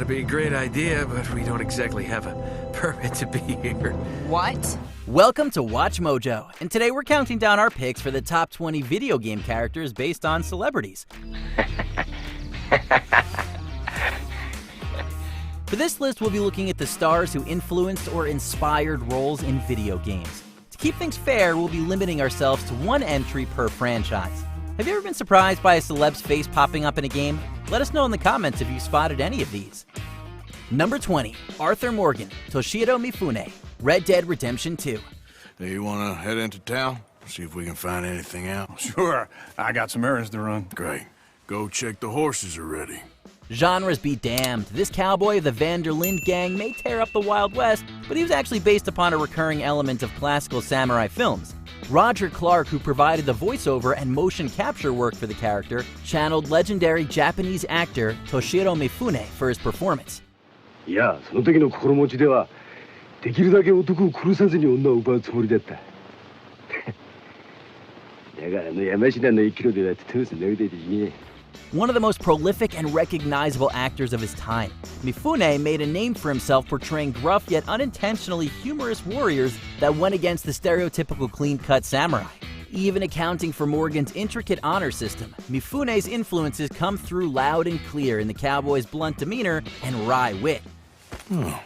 be a great idea, but we don't exactly have a permit to be here. What? Welcome to Watch Mojo, and today we're counting down our picks for the top 20 video game characters based on celebrities. For this list, we'll be looking at the stars who influenced or inspired roles in video games. To keep things fair, we'll be limiting ourselves to one entry per franchise. Have you ever been surprised by a celeb's face popping up in a game? Let us know in the comments if you spotted any of these. Number 20, Arthur Morgan, Toshiro Mifune, Red Dead Redemption 2. Hey, you wanna head into town? See if we can find anything out? Sure, I got some errands to run. Great. Go check the horses are ready. Genres be damned. This cowboy of the Van der Linde gang may tear up the Wild West, but he was actually based upon a recurring element of classical samurai films. Roger Clark, who provided the voiceover and motion capture work for the character, channeled legendary Japanese actor Toshiro Mifune for his performance. いや、その時の心持ちでは、できるだけ男を殺さずに女を奪うつもりだった。だから山科の生きろでは通すの腕でね。One of the most prolific and recognizable actors of his time, Mifune made a name for himself portraying gruff yet unintentionally humorous warriors that went against the stereotypical clean-cut samurai. Even accounting for Morgan's intricate honor system, Mifune's influences come through loud and clear in the cowboy's blunt demeanor and wry wit. Oh.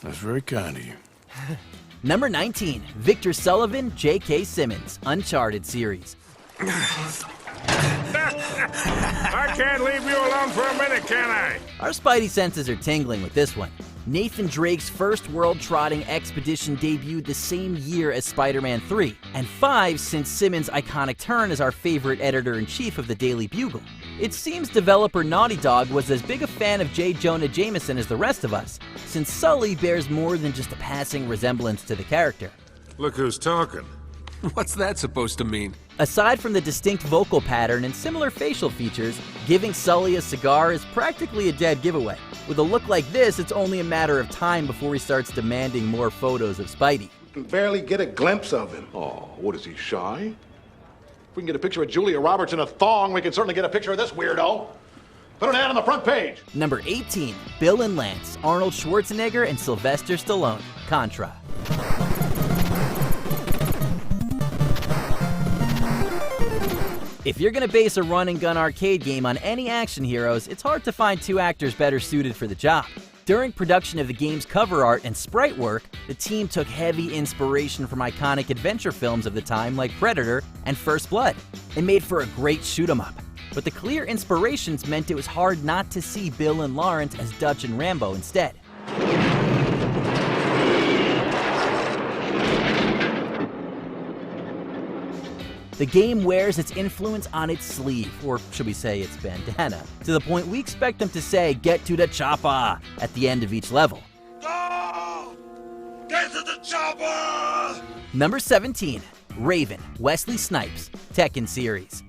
That's very kind of you. Number 19, Victor Sullivan, J.K. Simmons, Uncharted series. I can't leave you alone for a minute, can I? Our spidey senses are tingling with this one. Nathan Drake's first world-trotting expedition debuted the same year as Spider-Man 3, and 5 since Simmons' iconic turn as our favorite editor-in-chief of the Daily Bugle. It seems developer Naughty Dog was as big a fan of J. Jonah Jameson as the rest of us, since Sully bears more than just a passing resemblance to the character. Look who's talking. What's that supposed to mean? Aside from the distinct vocal pattern and similar facial features, giving Sully a cigar is practically a dead giveaway. With a look like this, it's only a matter of time before he starts demanding more photos of Spidey. Can barely get a glimpse of him. Oh, what is he, shy? If we can get a picture of Julia Roberts in a thong, we can certainly get a picture of this weirdo. Put an ad on the front page. Number 18, Bill and Lance, Arnold Schwarzenegger and Sylvester Stallone, Contra. If you're gonna base a run-and-gun arcade game on any action heroes, it's hard to find two actors better suited for the job. During production of the game's cover art and sprite work, the team took heavy inspiration from iconic adventure films of the time like Predator and First Blood. It made for a great shoot-'em-up. But the clear inspirations meant it was hard not to see Bill and Lawrence as Dutch and Rambo instead. The game wears its influence on its sleeve, or should we say its bandana, to the point we expect them to say, "Get to the chopper," at the end of each level. Go! Get to the chopper! Number 17, Raven, Wesley Snipes, Tekken series.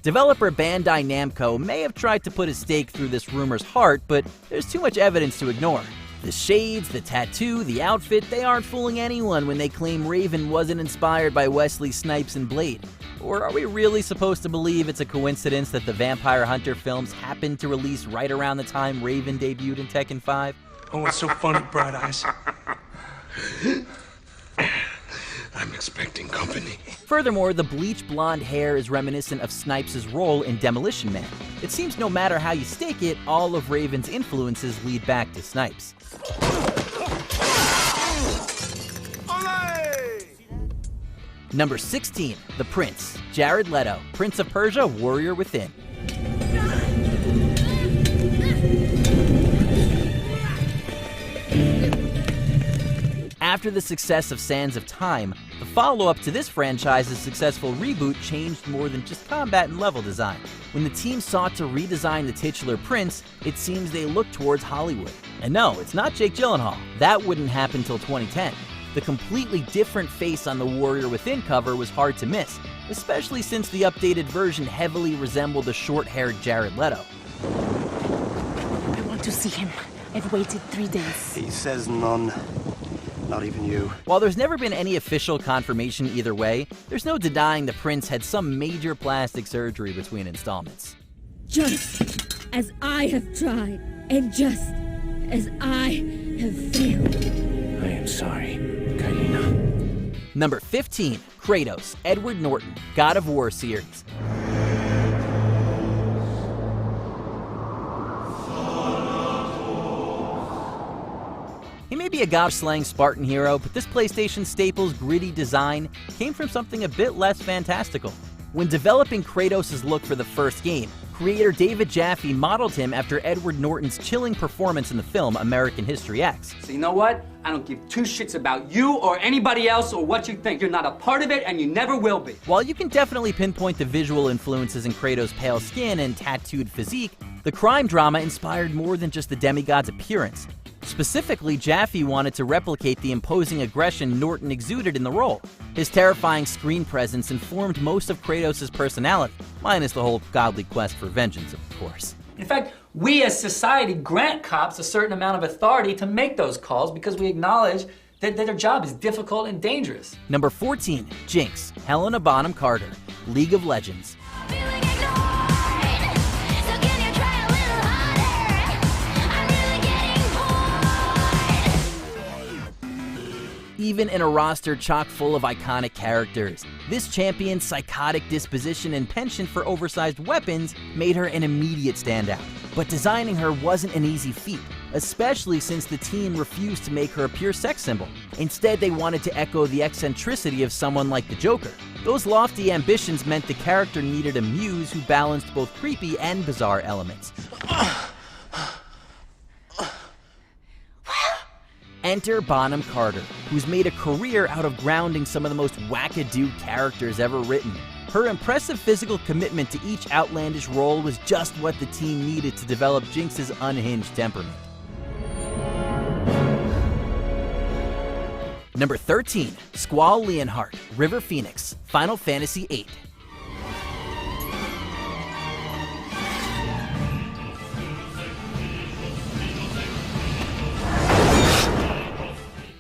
Developer Bandai Namco may have tried to put a stake through this rumor's heart, but there's too much evidence to ignore. The shades, the tattoo, the outfit, they aren't fooling anyone when they claim Raven wasn't inspired by Wesley Snipes and Blade. Or are we really supposed to believe it's a coincidence that the Vampire Hunter films happened to release right around the time Raven debuted in Tekken 5? Oh, what's so funny, Bright Eyes? I'm expecting company. Furthermore, the bleach blonde hair is reminiscent of Snipes' role in Demolition Man. It seems no matter how you stake it, all of Raven's influences lead back to Snipes. Number 16, The Prince, Jared Leto, Prince of Persia, Warrior Within. After the success of Sands of Time, the follow-up to this franchise's successful reboot changed more than just combat and level design. When the team sought to redesign the titular prince, it seems they looked towards Hollywood. And no, it's not Jake Gyllenhaal. That wouldn't happen till 2010. The completely different face on the Warrior Within cover was hard to miss, especially since the updated version heavily resembled the short-haired Jared Leto. I want to see him. I've waited 3 days. He says none. Not even you. While there's never been any official confirmation either way, there's no denying the prince had some major plastic surgery between installments. Just as I have tried, and just as I have failed. I am sorry, Kailina. Number 15, Kratos, Edward Norton, God of War series. He may be a god-slaying Spartan hero, but this PlayStation staple's gritty design came from something a bit less fantastical. When developing Kratos' look for the first game, creator David Jaffe modeled him after Edward Norton's chilling performance in the film American History X. So you know what? I don't give two shits about you or anybody else or what you think. You're not a part of it and you never will be. While you can definitely pinpoint the visual influences in Kratos' pale skin and tattooed physique, the crime drama inspired more than just the demigod's appearance. Specifically, Jaffe wanted to replicate the imposing aggression Norton exuded in the role. His terrifying screen presence informed most of Kratos' personality, minus the whole godly quest for vengeance, of course. In fact, we as society grant cops a certain amount of authority to make those calls because we acknowledge that their job is difficult and dangerous. Number 14, Jinx, Helena Bonham Carter, League of Legends. Even in a roster chock full of iconic characters, this champion's psychotic disposition and penchant for oversized weapons made her an immediate standout. But designing her wasn't an easy feat, especially since the team refused to make her a pure sex symbol. Instead, they wanted to echo the eccentricity of someone like the Joker. Those lofty ambitions meant the character needed a muse who balanced both creepy and bizarre elements. Enter Bonham Carter, who's made a career out of grounding some of the most wackadoo characters ever written. Her impressive physical commitment to each outlandish role was just what the team needed to develop Jinx's unhinged temperament. Number 13, Squall Leonhart, River Phoenix, Final Fantasy VIII.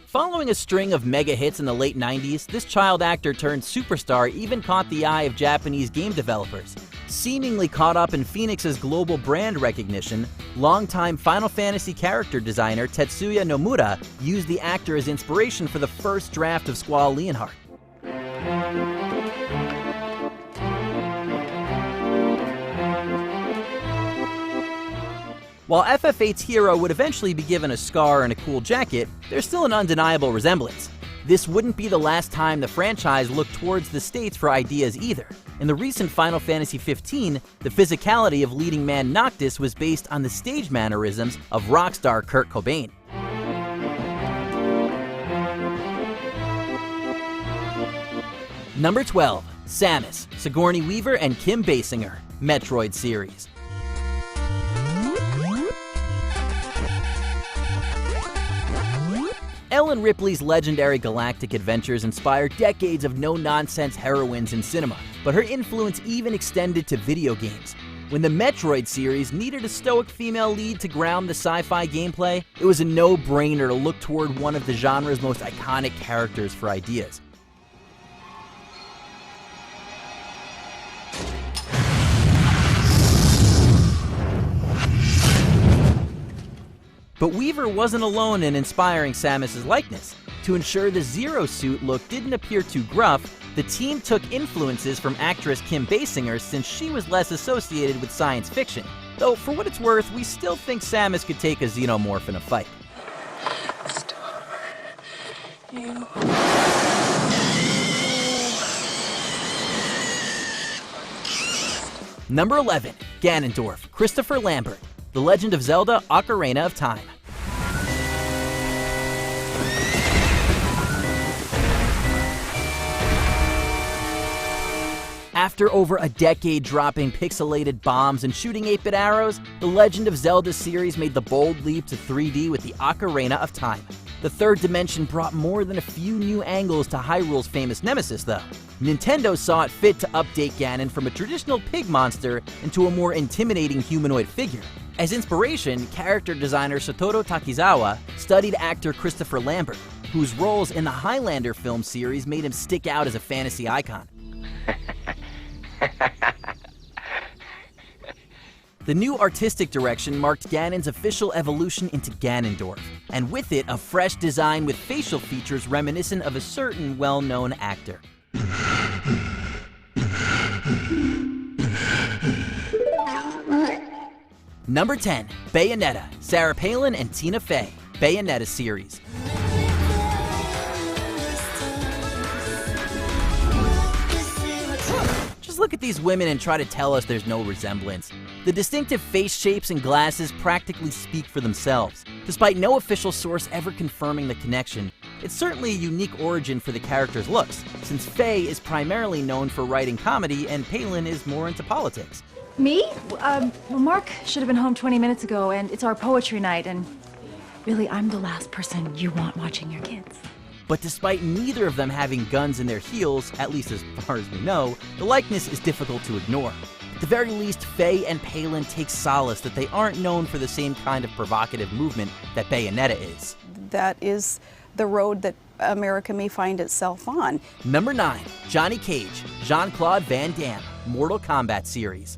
Following a string of mega hits in the late 90s, this child actor turned superstar even caught the eye of Japanese game developers. Seemingly caught up in Phoenix's global brand recognition, longtime Final Fantasy character designer Tetsuya Nomura used the actor as inspiration for the first draft of Squall Leonhart. While FF8's hero would eventually be given a scar and a cool jacket, there's still an undeniable resemblance. This wouldn't be the last time the franchise looked towards the States for ideas either. In the recent Final Fantasy XV, the physicality of leading man Noctis was based on the stage mannerisms of rockstar Kurt Cobain. Number 12, Samus, Sigourney Weaver and Kim Basinger, Metroid series. Ellen Ripley's legendary galactic adventures inspired decades of no-nonsense heroines in cinema, but her influence even extended to video games. When the Metroid series needed a stoic female lead to ground the sci-fi gameplay, it was a no-brainer to look toward one of the genre's most iconic characters for ideas. But Weaver wasn't alone in inspiring Samus's likeness. To ensure the Zero Suit look didn't appear too gruff, the team took influences from actress Kim Basinger since she was less associated with science fiction. Though, for what it's worth, we still think Samus could take a xenomorph in a fight. Number 11, Ganondorf, Christopher Lambert, The Legend of Zelda: Ocarina of Time. After over a decade dropping pixelated bombs and shooting 8-bit arrows, the Legend of Zelda series made the bold leap to 3D with the Ocarina of Time. The third dimension brought more than a few new angles to Hyrule's famous nemesis, though. Nintendo saw it fit to update Ganon from a traditional pig monster into a more intimidating humanoid figure. As inspiration, character designer Satoru Takizawa studied actor Christopher Lambert. whose roles in the Highlander film series made him stick out as a fantasy icon. The new artistic direction marked Ganon's official evolution into Ganondorf, and with it, a fresh design with facial features reminiscent of a certain well-known actor. Number 10, Bayonetta, Sarah Palin and Tina Fey, Bayonetta series. Just look at these women and try to tell us there's no resemblance. The distinctive face shapes and glasses practically speak for themselves. Despite no official source ever confirming the connection, it's certainly a unique origin for the character's looks, since Fey is primarily known for writing comedy and Palin is more into politics. Me? Well, Mark should have been home 20 minutes ago, and it's our poetry night, and really, I'm the last person you want watching your kids. But despite neither of them having guns in their heels, at least as far as we know, the likeness is difficult to ignore. At the very least, Fey and Palin take solace that they aren't known for the same kind of provocative movement that Bayonetta is. That is the road that America may find itself on. Number 9, Johnny Cage, Jean-Claude Van Damme, Mortal Kombat series.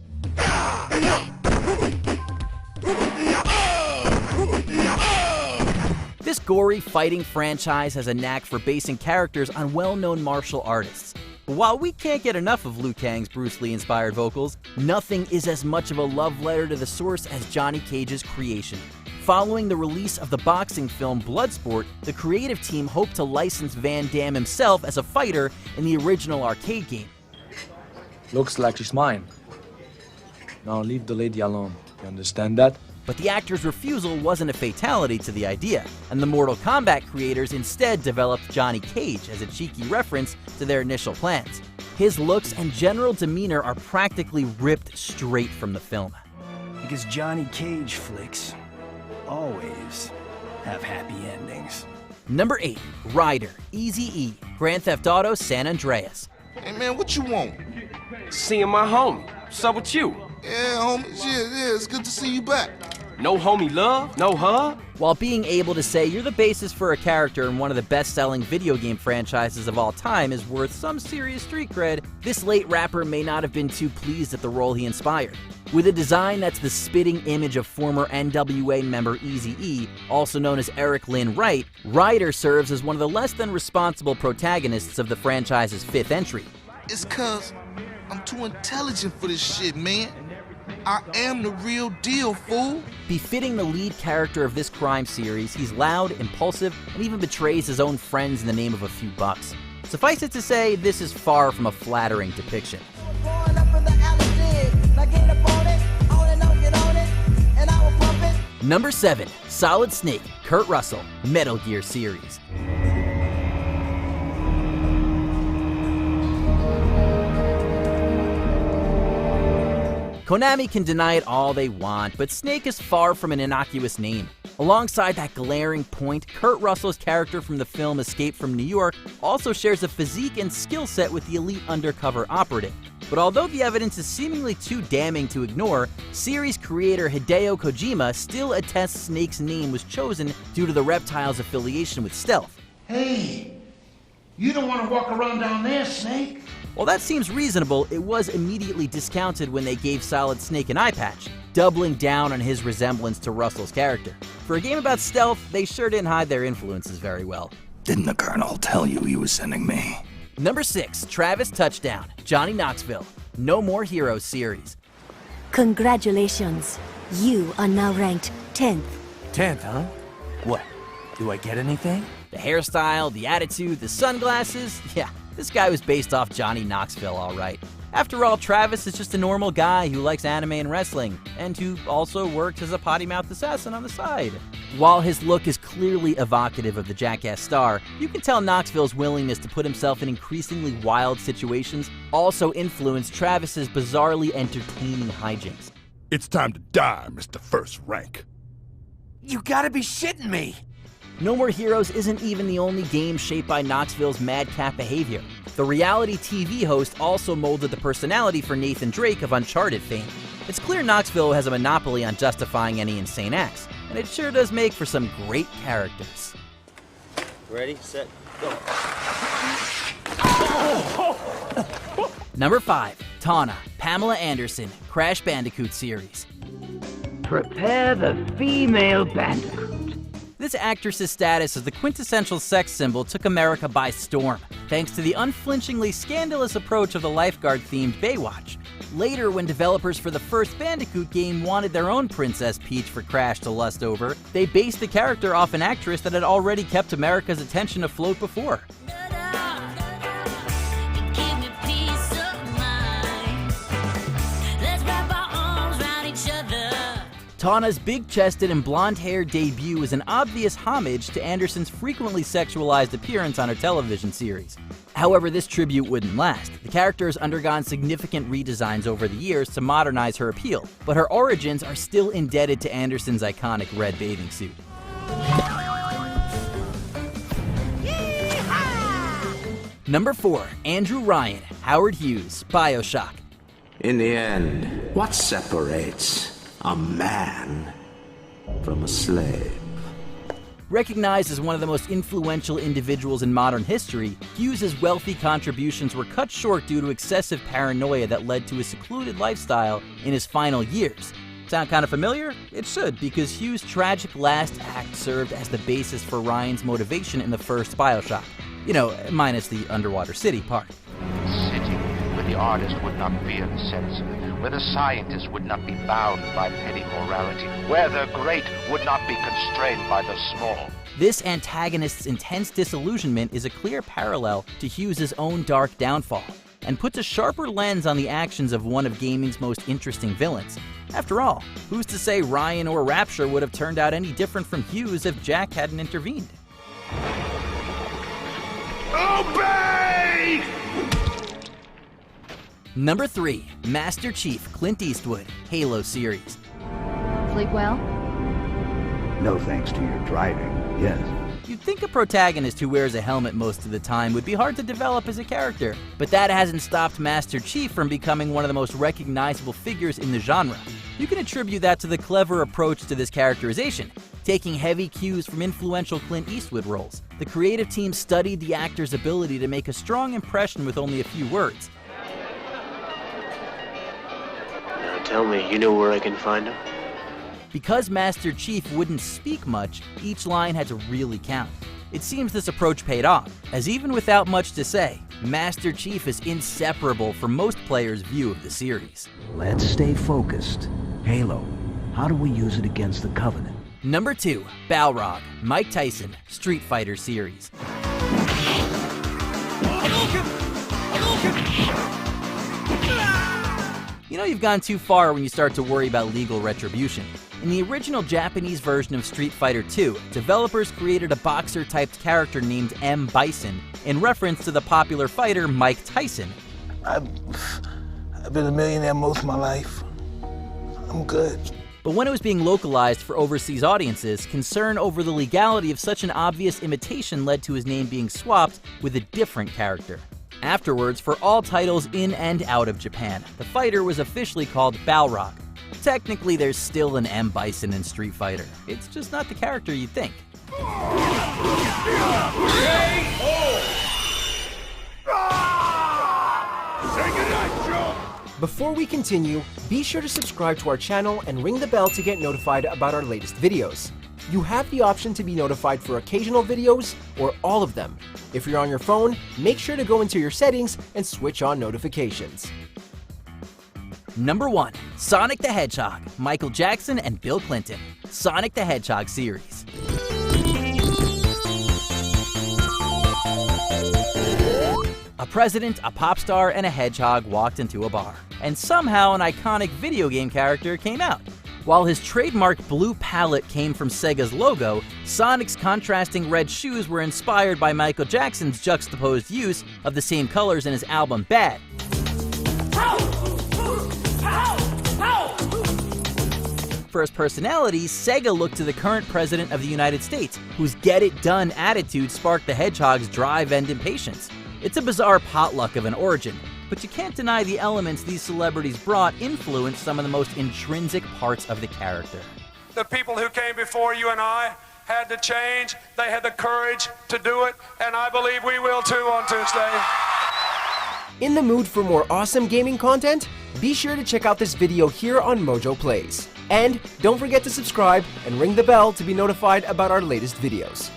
This gory fighting franchise has a knack for basing characters on well-known martial artists. But while we can't get enough of Liu Kang's Bruce Lee-inspired vocals, nothing is as much of a love letter to the source as Johnny Cage's creation. Following the release of the boxing film Bloodsport, the creative team hoped to license Van Damme himself as a fighter in the original arcade game. Looks like she's mine. Now leave the lady alone. You understand that? But the actor's refusal wasn't a fatality to the idea, and the Mortal Kombat creators instead developed Johnny Cage as a cheeky reference to their initial plans. His looks and general demeanor are practically ripped straight from the film. Because Johnny Cage flicks always have happy endings. Number 8, Ryder, Eazy-E, Grand Theft Auto San Andreas. Hey man, what you want? Seeing my homie. What's up with you? Yeah, homie. Yeah, it's good to see you back. No homie love? No hug? While being able to say you're the basis for a character in one of the best-selling video game franchises of all time is worth some serious street cred, this late rapper may not have been too pleased at the role he inspired. With a design that's the spitting image of former NWA member Eazy-E, also known as Eric Lynn Wright, Ryder serves as one of the less than responsible protagonists of the franchise's 5th entry. It's cause I'm too intelligent for this shit, man. I am the real deal, fool. Befitting the lead character of this crime series, he's loud, impulsive, and even betrays his own friends in the name of a few bucks. Suffice it to say, this is far from a flattering depiction. Number 7, Solid Snake, Kurt Russell, Metal Gear series. Konami can deny it all they want, but Snake is far from an innocuous name. Alongside that glaring point, Kurt Russell's character from the film Escape from New York also shares a physique and skill set with the elite undercover operative. But although the evidence is seemingly too damning to ignore, series creator Hideo Kojima still attests Snake's name was chosen due to the reptile's affiliation with stealth. Hey, you don't want to walk around down there, Snake. While that seems reasonable, it was immediately discounted when they gave Solid Snake an eye patch, doubling down on his resemblance to Russell's character. For a game about stealth, they sure didn't hide their influences very well. Didn't the Colonel tell you he was sending me? Number 6, Travis Touchdown, Johnny Knoxville, No More Heroes series. Congratulations. You are now ranked 10th. 10th, huh? What? Do I get anything? The hairstyle, the attitude, the sunglasses, yeah. This guy was based off Johnny Knoxville, all right. After all, Travis is just a normal guy who likes anime and wrestling, and who also works as a potty-mouthed assassin on the side. While his look is clearly evocative of the Jackass star, you can tell Knoxville's willingness to put himself in increasingly wild situations also influenced Travis's bizarrely entertaining hijinks. It's time to die, Mr. First Rank. You gotta be shitting me! No More Heroes isn't even the only game shaped by Knoxville's madcap behavior. The reality TV host also molded the personality for Nathan Drake of Uncharted fame. It's clear Knoxville has a monopoly on justifying any insane acts, and it sure does make for some great characters. Ready, set, go. Number 5. Tawna, Pamela Anderson, Crash Bandicoot series. Prepare the female bandicoot. This actress's status as the quintessential sex symbol took America by storm, thanks to the unflinchingly scandalous approach of the lifeguard-themed Baywatch. Later, when developers for the first Bandicoot game wanted their own Princess Peach for Crash to lust over, they based the character off an actress that had already kept America's attention afloat before. Tawna's big-chested and blonde-haired debut is an obvious homage to Anderson's frequently sexualized appearance on her television series. However, this tribute wouldn't last. The character has undergone significant redesigns over the years to modernize her appeal, but her origins are still indebted to Anderson's iconic red bathing suit. Number 4. Andrew Ryan, Howard Hughes, BioShock. In the end, what separates a man from a slave? Recognized as one of the most influential individuals in modern history, Hughes' wealthy contributions were cut short due to excessive paranoia that led to a secluded lifestyle in his final years. Sound kind of familiar? It should, because Hughes' tragic last act served as the basis for Ryan's motivation in the first BioShock. You know, minus the underwater city part. City where the artist would not fear the censor, where the scientist would not be bound by petty morality, where the great would not be constrained by the small. This antagonist's intense disillusionment is a clear parallel to Hughes' own dark downfall, and puts a sharper lens on the actions of one of gaming's most interesting villains. After all, who's to say Ryan or Rapture would have turned out any different from Hughes if Jack hadn't intervened? Obey! Number 3. Master Chief Clint Eastwood, Halo series. Sleep well? No thanks to your driving, yes. You'd think a protagonist who wears a helmet most of the time would be hard to develop as a character, but that hasn't stopped Master Chief from becoming one of the most recognizable figures in the genre. You can attribute that to the clever approach to this characterization, taking heavy cues from influential Clint Eastwood roles. The creative team studied the actor's ability to make a strong impression with only a few words. Now tell me, you know where I can find him? Because Master Chief wouldn't speak much, each line had to really count. It seems this approach paid off, as even without much to say, Master Chief is inseparable from most players' view of the series. Let's stay focused. Halo, how do we use it against the Covenant? Number 2. Balrog, Mike Tyson, Street Fighter series. You know you've gone too far when you start to worry about legal retribution. In the original Japanese version of Street Fighter II, developers created a boxer-typed character named M. Bison in reference to the popular fighter Mike Tyson. I've been a millionaire most of my life. I'm good. But when it was being localized for overseas audiences, concern over the legality of such an obvious imitation led to his name being swapped with a different character. Afterwards, for all titles in and out of Japan, the fighter was officially called Balrog. Technically, there's still an M. Bison in Street Fighter. It's just not the character you'd think. Before we continue, be sure to subscribe to our channel and ring the bell to get notified about our latest videos. You have the option to be notified for occasional videos or all of them. If you're on your phone, make sure to go into your settings and switch on notifications. Number 1. Sonic the Hedgehog, Michael Jackson and Bill Clinton, Sonic the Hedgehog series. A president, a pop star, and a hedgehog walked into a bar, and somehow an iconic video game character came out. While his trademark blue palette came from Sega's logo, Sonic's contrasting red shoes were inspired by Michael Jackson's juxtaposed use of the same colors in his album Bad. For his personality, Sega looked to the current president of the United States, whose get-it-done attitude sparked the Hedgehog's drive and impatience. It's a bizarre potluck of an origin, but you can't deny the elements these celebrities brought influenced some of the most intrinsic parts of the character. The people who came before you and I had to change. They had the courage to do it, and I believe we will too on Tuesday. In the mood for more awesome gaming content? Be sure to check out this video here on Mojo Plays. And don't forget to subscribe and ring the bell to be notified about our latest videos.